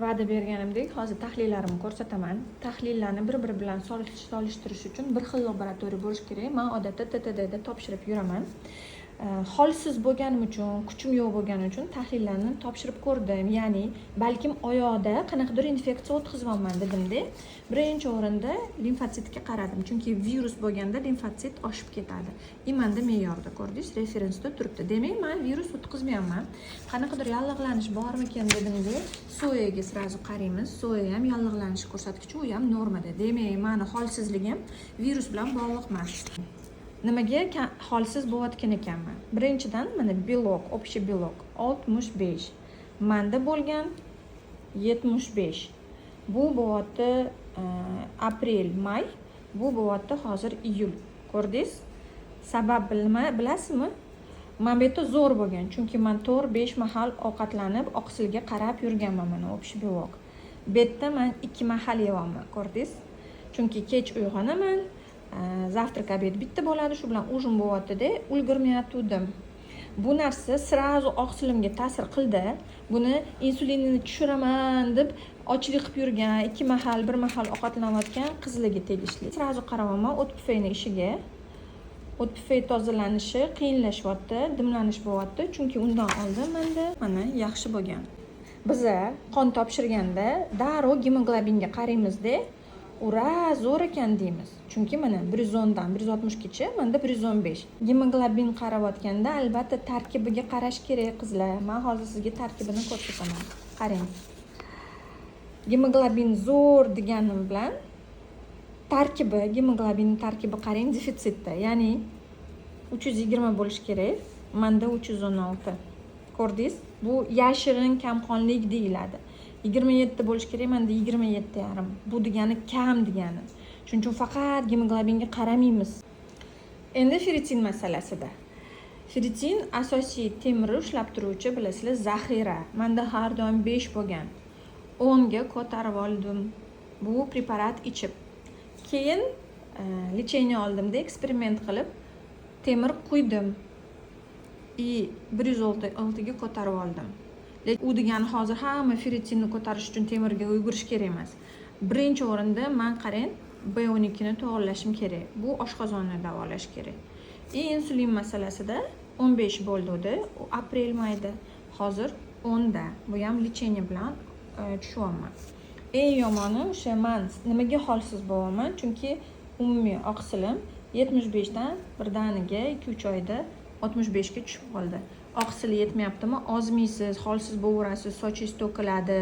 va'da berganimdek, hozir tahlillarimni ko'rsataman. Tahlillarni bir-biri bilan solishtirish uchun bir xil laboratoriya bo'lishi kerak. Men odatda TTDda topshirib yuraman. Holsiz bo'lganim uchun, kuchim yo'q bo'lgani uchun tahlillarni topshirib ko'rdim. Ya'ni, balkim oyoqda qanaqadir infeksiya o'tkazibman dedimda. Birinchi o'rinda limfositga qaradim, chunki virus bo'lganda limfosit oshib ketadi. Menda me'yorda, ko'rdingiz, referensda turibdi. Demak, men virus o'tkazmayapman. Qanaqadir yallig'lanish bormikan dedimda, soyaga sirazu qaraymiz. Soya ham yallig'lanish ko'rsatkichi, u ham normada. Demak, meni holsizligim virus bilan bog'liq emas. Nimaga holsiz bo'layotgan ekanman? Birinchidan, mana belok, общий belok 65. Menda bo'lgan 75. Bu bo'lyapti aprel, may, bu bo'lyapti hozir iyul. Ko'rdingiz? Sabab bilasizmi? Men bu yerda zo'r bo'lgan, chunki men 4-5 mahal ovqatlanib, oqsilga qarab yurganman mana общий belok. Bu yerda men 2 mahal yeyapman, ko'rdingiz? Chunki kech uyg'onaman. Zavtrak obed bitta bo'ladi, shu bilan ujin bo'lyapti-da, ulgurmayotgandim. Bu narsa sirazu oqsilimga ta'sir qildi. Buni insulinni tushiraman deb ochlik qilib yurgan, 2 mahal, 1 mahal ovqatlanayotgan qizlarga tegishli. Sirazu qaraman o't pufayni ishiga. O't pufay tozalanishi qiyinlashyapti, dimlanish bo'lyapti, chunki undan oldin menda mana yaxshi bo'lgan. Biza qon topshirganda darrov gemoglobinga qaraymiz-da. Ura, zo'r ekan deymiz. Chunki mana 110 dan 160 gacha, menda 115. Gemoglobin qarayotganda albatta tarkibiga qarash kerak, qizlar. Men hozir sizga tarkibini ko'rsataman. Qarang. Gemoglobin zo'r deganim bilan gemoglobin tarkibi qarang, defitsitda. Ya'ni 320 bo'lish kerak. Menda 316. Ko'rdingiz? Bu yashirin kamqonlik deyiladi. 27 bo'lish kerak, menda 27,5. Bu degani kam degani. Shuning uchun faqat gemoglobinga qaramaymiz. Endi ferritin masalasida. Ferritin asosiy temirni ushlab turuvchi, bilasizlar, zaxira. Menda har doim 5 bo'lgan. 10 ga ko'tarib oldim. Bu preparat ichib. Keyin lecheniya oldimda eksperiment qilib temir quydim. 106 ga ko'tarib oldim. U degani hozir hamma ferritinni ko'tarish uchun temirga yugurish kerak emas. Birinchi o'rinda men qarang B12 ni to'g'irlashim kerak. Bu oshqozonni davolash kerak. Insulin masalasida 15 bo'ldi, u aprel mayda. Hozir 10 da. Bu ham lecheniya bilan tushyapman. Eng yomoni o'sha men nimaga holsiz bo'laman? Chunki umumiy oqsilim 75 dan birdaniga 2-3 oyda 65 ga tushib qoldi. Oqsil yetmayaptimi? Ozmiysiz, holsiz bo'laverasiz, sochingiz to'kiladi.